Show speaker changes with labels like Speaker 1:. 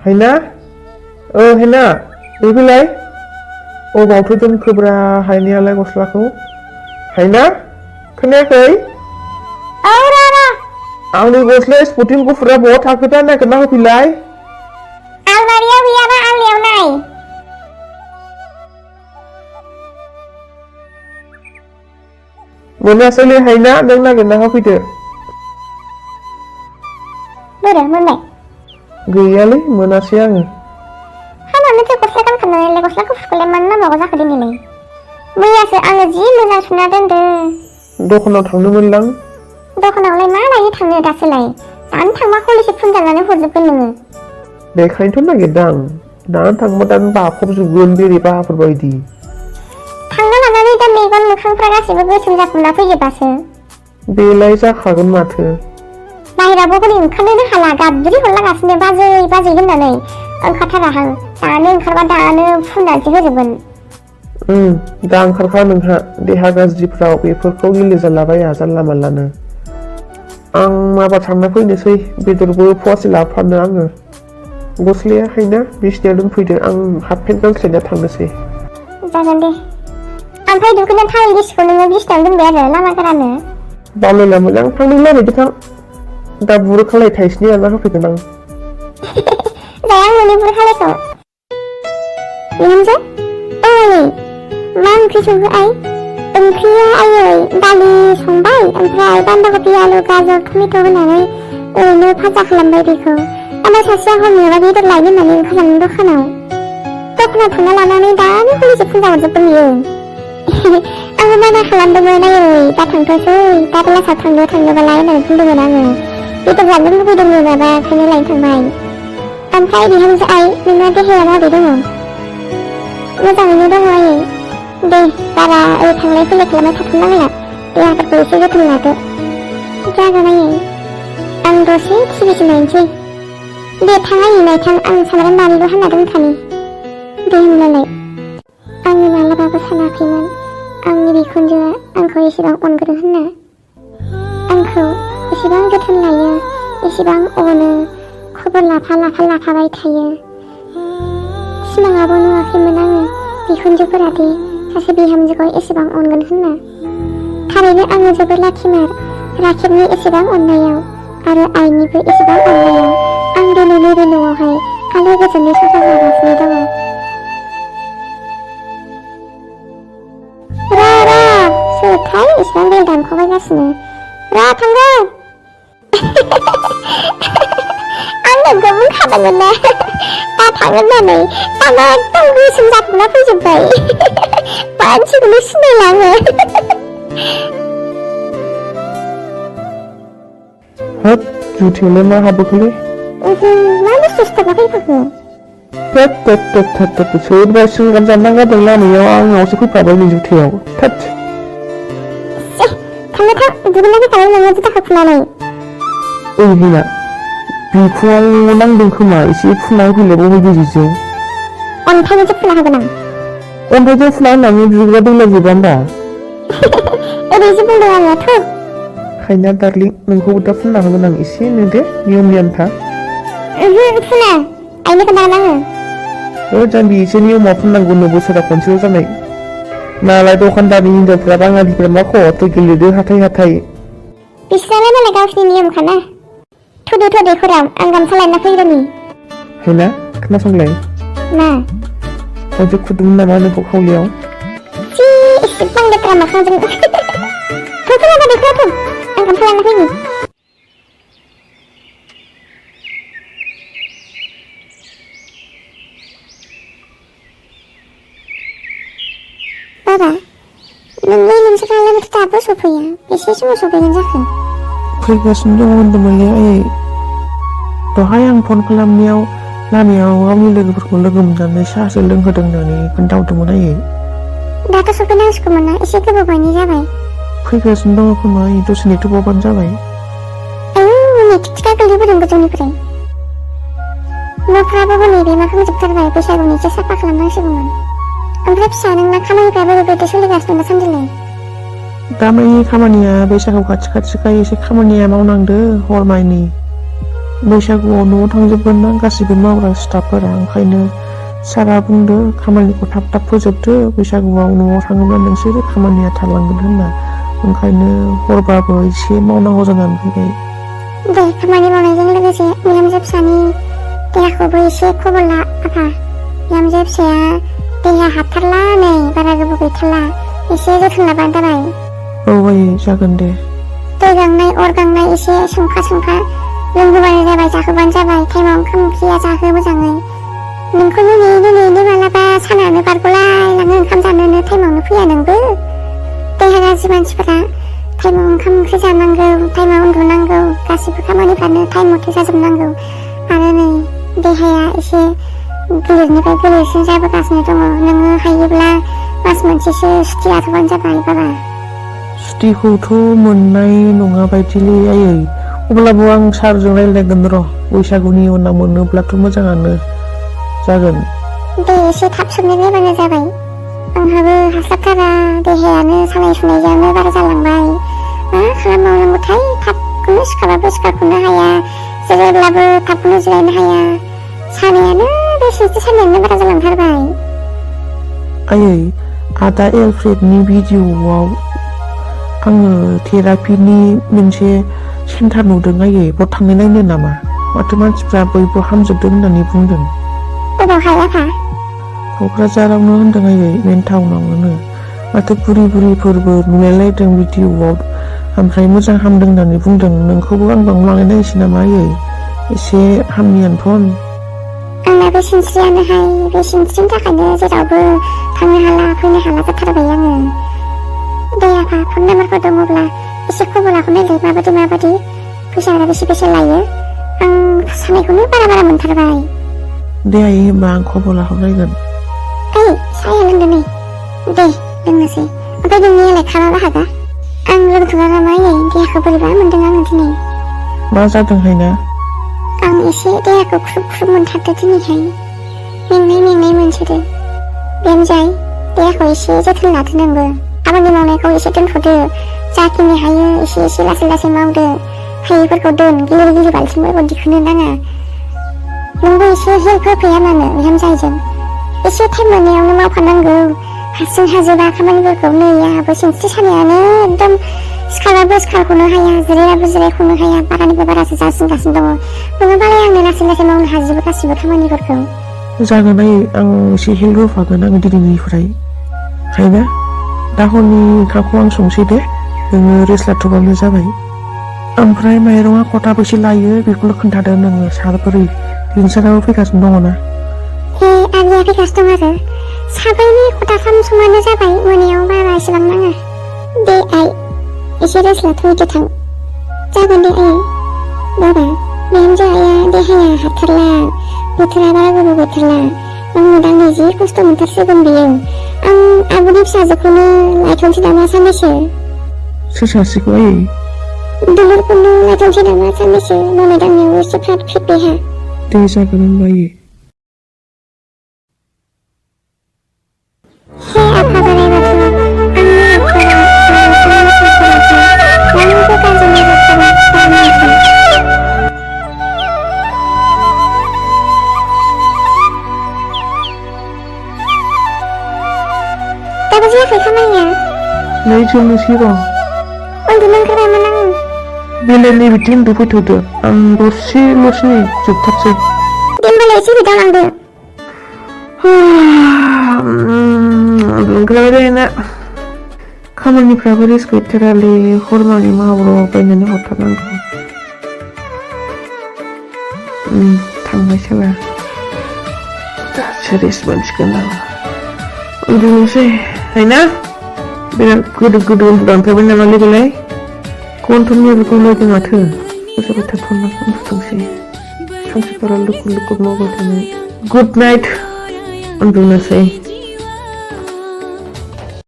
Speaker 1: हायना हायना बेफोरलाय अबावथो दोनखोब्रा हायनायालाय गस्लाखौ हायना खोनायाखै आंनि गस्ला स्पर्टिं गुफुरा बहा थाखोदा नागिरना होफैलाय
Speaker 2: आलमारियाव गैयाबा आलनायाव नाय
Speaker 1: मोनासैलै हायना नों नागिरना होफैदो
Speaker 2: बोरो मोनबाय
Speaker 1: गैयालै मोनासै आङो
Speaker 2: हामानोथो गस्ला गानखानानैलाय गस्ला गुफुरखौलाय मानो नांबावगौ जाखो दिनैलाय मैयासो आङो जि मोजां सुना दोनदों
Speaker 1: दखानाव थांनोमोनलां
Speaker 2: दखानावलाय मा लायनो थांनो दासोलाय दानो थांबा कलेजआव फन जानानै हरजोबगोन नोङो
Speaker 1: बेखायनोथ' नागिरदां दानो थांबा दानो बाफबजोबगोन बेरे बाहाफोर बायदि
Speaker 2: थांना लानानै दा मेगन मोखांफ्रा गासैबो गोसोम जाफुंना फैजोबासो
Speaker 1: बेलाय जाखागोन माथो
Speaker 2: बाहेरावबो बोरै ओंखारनोनो हाला गाबज्रि हरलागासिनो बाजै बाजै होननानै ओंखारथाराहां दानो ओंखारबा दानो फुननानैसो होजोबगोन
Speaker 1: दा ओंखारखा नोंहा देहा गाज्रिफ्राव बेफोरखौ गेलेजालाबाया जानला मानलानो आं माबा थांना फैनोसै बेदरबो फवासे लाफानो आङो गस्लाया हायना बिसिनायाव दोनफैदो आं हाफ पेन्ट गानस्लायना थांनोसै
Speaker 2: जागोन दे ओमफ्राय दुगैना थावल गिसिखौ नोङो बिसिनायाव दोनबाय आरो लामा गोरानो
Speaker 1: बावलायला मोजां थांनो लायदो थां दा बुरो खालाय थाइसेनि लाना होफैगोन आं
Speaker 2: जाया आं न'नि बुरो खालायखौ बिहामजो ओइ मा ओंख्रि संखो आइ ओंख्रिया आयै दालि संबाय ओमफ्राय बान्दा कफि आलु गाजर टमेट' होनानै ओरैनो भाजा खालामबाय बेखौ ओमफ्राय सासेया हरनियाबा बेदर लायनो होननानै ओंखारलांदों दखानाव थांना लानानै दानो कलेजआव फन जाहरजोबदों बियो आङो माना खालामदोंमोन आयै दा थांथ'सै दा क्लासाव थांनोबालाय होननानै बुंदोंमोन आङो बेदर जानो लुबैदोंमोन माबा ओंखायनो लायनो थांबाय ओमफ्राय बिहामजो आइ नोंना देहाया माबोरै दङ मोजाङैनो दङ आयै दे बारा थांलाय फैलाय खालामबाय थाथ'नांला देहाफोरखौ एसे जोथोन लादो जागोन आयै आं दसे टिभिसो नायनोसै दे थां आयै नायथां आं सामब्राम बानलु हाना दोनखानि दे होनब्लालाय आङो मालाबाबो सानाखैमोन आंनि बिखुनजोआ आंखौ एसेबां अनगोन होनना आंखौ एसेबां जोथोन लायो एसेबां अनो खबर लाफाबाय थायो सिमाङाबो नुवाखैमोन आङो बिखुनजोफोरादि सासे बिहामजोखौ एसेबां अनगोन होनना थारैनो आङो जोबोर लाखिमार राखेबनि एसेबां अननायाव आरो आइनिबो एसेबां अननायाव आं दिनै नैबे न'आवहाय आलो गोजोनै संसार जागासिनो दङ सोरथाय एसेबां बेल दानख'बायगासिनो थांगोन आंनो बुंखादोंमोन ना दा थांगोन होननानै दाना एकदम गोसोम जाफुंना फैजोब्बाय मानसिखौनो सिनायला आङो
Speaker 1: हाब जुथायावलाय मा हाबोखोलै
Speaker 2: मा बुस्थुसो थाबा फैफाखो
Speaker 1: सोरबा सिंगाम जाना गारदों लामायाव आंनावसो फैफाबाय नै जुथायाव
Speaker 2: थांनो थां दुगैना फैखाबाय नोङो जुथाखौ फुनानै
Speaker 1: बिना बिखुङाव नांदों खोमा एसे फुना होफैलाय बबे गेजेरजों
Speaker 2: अन्थाइजोंसो फुना होगोन आं
Speaker 1: अन्थाइजों फुना होनानै दुगैग्रा दैलाजोबा होमबा
Speaker 2: ओरैसो बुंदों आङो थु
Speaker 1: हायना दार्लिं नोंखौबो दा फुनना होगोन आं एसे नुदो नियमनि आन्था
Speaker 2: फुना आइनो खोन्थागोन आङो
Speaker 1: जाम्बि एसे नियमाव फुननांगौनो बोसोराव खनसेल' जानाय नालाय दखानदारनि हिनजावफ्रा बाङालिफ्रा मा खथ' गेलेदो हाथाय
Speaker 2: बिसोरालाय मालाय गावसिनि नियमखाना थुदो खराव आं गामसा लायना फैग्रोनि
Speaker 1: हायना खोनासंलाय
Speaker 2: मा
Speaker 1: खनसे खुदुमोन नामा नोंखौ खावलियाव
Speaker 2: एसेबां लेथ्रा मोखांजों खोनाबा देखो आं गामसा लायना फैनि बाबा नोंसोरालाय माथो दाबो सफैया बेसे समाव सफैगोन जाखो
Speaker 1: फैगासिनो दङ होनदोंमोनलै आयै दहाय आं फन खालामनायाव लामायाव गावनि लोगोफोरखौ लोगो मोननानै साहासो लोंहोदों होननानै खोन्थाहरदोंमोन आयै
Speaker 2: दाथ' सफैनांसिगौमोन ना एसे गोबावैनो जाबाय
Speaker 1: फैगासिनो दङ खोमा दसे नेथ'बावबानो जाबाय
Speaker 2: टिका गोलैबोदों गोजौनिफ्राय न'फ्राबो हनै बेमा खोमजोबथारबाय बैसागुनि एसे साफा खालामनांसिगौमोन ओमफ्राय फिसा नोंना खामानिफ्राबो बेबायदि सोलिगासिनो दासान्दिलाय
Speaker 1: दामानि खामानिया बैसागु खाथिखाय एसे खामानिया मावनांदो हरमानि बैसागुआव न'आव थांजोबगोन ना गासिबो मावग्रा स्टाफफोरा, ओंखायनो सारा बुंदो खामानिखौ थाब थाब फोजोबदो, बैसागुआव न'आव थाङोब्ला नोंसोरो खामानिया थालांगोन होनना, ओंखायनो हरबाबो एसे मावनांगौ जानानै फैबाय।
Speaker 2: दे खामानि मावनायजों लोगोसे बिहामजो फिसानि देहाखौबो एसे खबर ला आफा। बिहामजो फिसाया देहा हाबथारला, नै बारा गोबाव गैथारला, एसे जोथोन लाबानो जाबाय।
Speaker 1: औ आयै जागोन दे।
Speaker 2: दै गांनाय अर गांनाय एसे संखा लोंहोबानो जाबाय, जाहोबानो जाबाय, टाइमाव ओंखाम ओंख्रिया जाहो मोजाङै। नोंखौनो नेनो मालाबा सानानो बारग'लायलाङो, ओंखाम जानोनो टाइमावनो फैया नोंबो। देहा गाज्रि मानसिफोरा टाइमाव ओंखाम ओंख्रि जानांगौ, टाइमाव उन्दुनांगौ, गासिबो खामानिफ्रानो टाइम मथे जाजोबनांगौ। आरो नै देहाया एसे गिलिरनिफ्राय गिलिरसिन जाबोगासिनो दङ। नोङो हायोब्ला मास मोनसेसो सुटि लाथ'बानो जाबाय बाबा।
Speaker 1: सुटिखौथ' मोननाय नङा बायदिलै आयै, अब्लाबो आं सारजों रायज्लायगोन र', बैसागुनि उनाव मोनोब्लाथ' मोजाङानो जागोन।
Speaker 2: दे एसे थाब सोंनायबानो जाबाय, आंहाबो हास्लाबथारा, देहायानो सानाय सुनायजोंनो बारा जालांबाय। मा खालामबावनांगौथाय, थाबखौनो सिखारख'नो हाया, जिरायब्लाबो थाबखौनो जिरायनो हाया, सानायानो सानायानो बारा जालांथारबाय।
Speaker 1: आयै आदा एलफ्रेडनि भिडिअ'आव आङो थेरापिनि मोनसे सेन्टार नुदों आयै, बेयाव थांनो नायनो नामा? माथो मानसिफ्रा बयबो हामजोबदों होननानै बुंदों।
Speaker 2: अबावहाय आफा?
Speaker 1: क'क्राझारावनो होनदों आयै, मेन टाउनावनो। माथो बुरिफोरबो नुलायलायदों भिडिअ'आव, ओमफ्राय मोजां हामदों होननानै बुंदों। नोंखौबो आं बावनो लांनाय नायनोसै नामा आयै, एसे हामनियानोथन।
Speaker 2: आंना बे सिनस्रियानोहाय, बे सिनस्रिनि थाखायनो जेरावबो थांनो हाला फैनो हाला जाथारबाय आङो। दे आफा, फन नाम्बारफोर दङब्ला एसे खबर लाहरनायलाय, माबायदि फैसाफोरा बेसे लायो, आं सानायखौनो बारा मोनथारबाय।
Speaker 1: दे आयै होमबा आं खबर लाहरनायगोन।
Speaker 2: ओइ साहाया लोंदो नै, दे लोंनोसै। ओमफ्राय नोंनियालाय खामा बाहागा? आं लोंथ'वा नामा आयै, देहाखौ बोरैबा मोनदों आङो दिनै।
Speaker 1: मा जादोंहाय ना?
Speaker 2: आं एसे देहाखौ ख्रुब मोनथारदो दिनैहाय, मेंनाय मोनसोदो। बिहामजोआय, देहाखौ एसे जोथोन लादो नोंबो, खामानि मावनायखौ एसे दोनथ'दो, जाखिनि हायो एसे लासै मावदो, हायैफोरखौ दोन, गिलिर बाल्थिंफोरखौ दिखोनो नाङा। नोंबो एसे हेल्प होफैया मानो बिहामजोजों, एसे टाइम मोननायावनो मावफानांगौ, हारसिं हाजोबा खामानिफोरखौ। नै आंहाबो सिनस्रि सानायानो एकदम सिखारबाबो सिखारख'नो हाया, जिरायबाबो जिरायख'नो हाया, बारानिफ्राय बारासो जासिनगासिनो दङ। नङाबालाय आंनो लासै मावनो हाजोबो गासिबो खामानिफोरखौ।
Speaker 1: जागोन आयै, आं एसे हेल्प होफागोन आं दिनैनिफ्राय। हायना दा हरनि ओंखामखौ आं संसै दे, नोङो रेस्ट लाथ'बानो जाबाय। ओमफ्राय माइरङा खथाबेसे लायो बेखौल' खोन्थादो नोङो, बोरै लिंसाराबो फैगासिनो दङ ना?
Speaker 2: आलिया फैगासिनो दं आरो साब्रैनि खथाथाम संबानो जाबाय, मोनायाव बारा एसेबां नाङा। दे आइ, एसे रेस्ट लाथ'हैदो थां। जागोन दे आइ। बाबा, बिहामजो आइया देहाया हाथारला, बोथोरा बारा गोबाव गैथारला, मावनो दांनो जि खस्थ' मोनथारसिगोन बियो। आं आब'नि फिसाजोखौनो लायथ'नोसै नामा साननैसो?
Speaker 1: सोर सासेखौ आयै?
Speaker 2: दुलुरखौनो लायथ'नोसै नामा साननैसो, मावनाय दांनायाव एसे फ्रात फ्रिट बेहा।
Speaker 1: दे जागोन होनबा आयै।
Speaker 2: हे आफा बोराइ बाथौ, आंनि न'खराव रावबो गाज्रि नोजोरखौ दानांथों। दाबो जायाखै खामानिया?
Speaker 1: नै जोंनोसै र'।
Speaker 2: उन्दुनो ओंखारबायमोन आङो।
Speaker 1: बेलाय नैबिथिं उन्दुफैथ'दो, आं दसेल'सो नै जोबथारसै।
Speaker 2: दे होमबालाय एसे बिदांलांदो।
Speaker 1: उन्दुग्राबायना खामानिफ्राबो रेस्ट गैथारालै, हरमानि मावल' बायनानै हरथारनांगौ। थांबाय सोरबा, दासो रेस्ट मोनसिगोन आं। उन्दुनोसै हायना, बिराद गोदो उन्दुलांथारबाय नामा लोगोलाय? कन्ट्रलनिबो गलायदों माथो, गोसोबाय थाथ'ना उन्दुथोंसै, सानसेफोरा लुकुर मावबाय थानाय। Good night, उन्दुनोसै।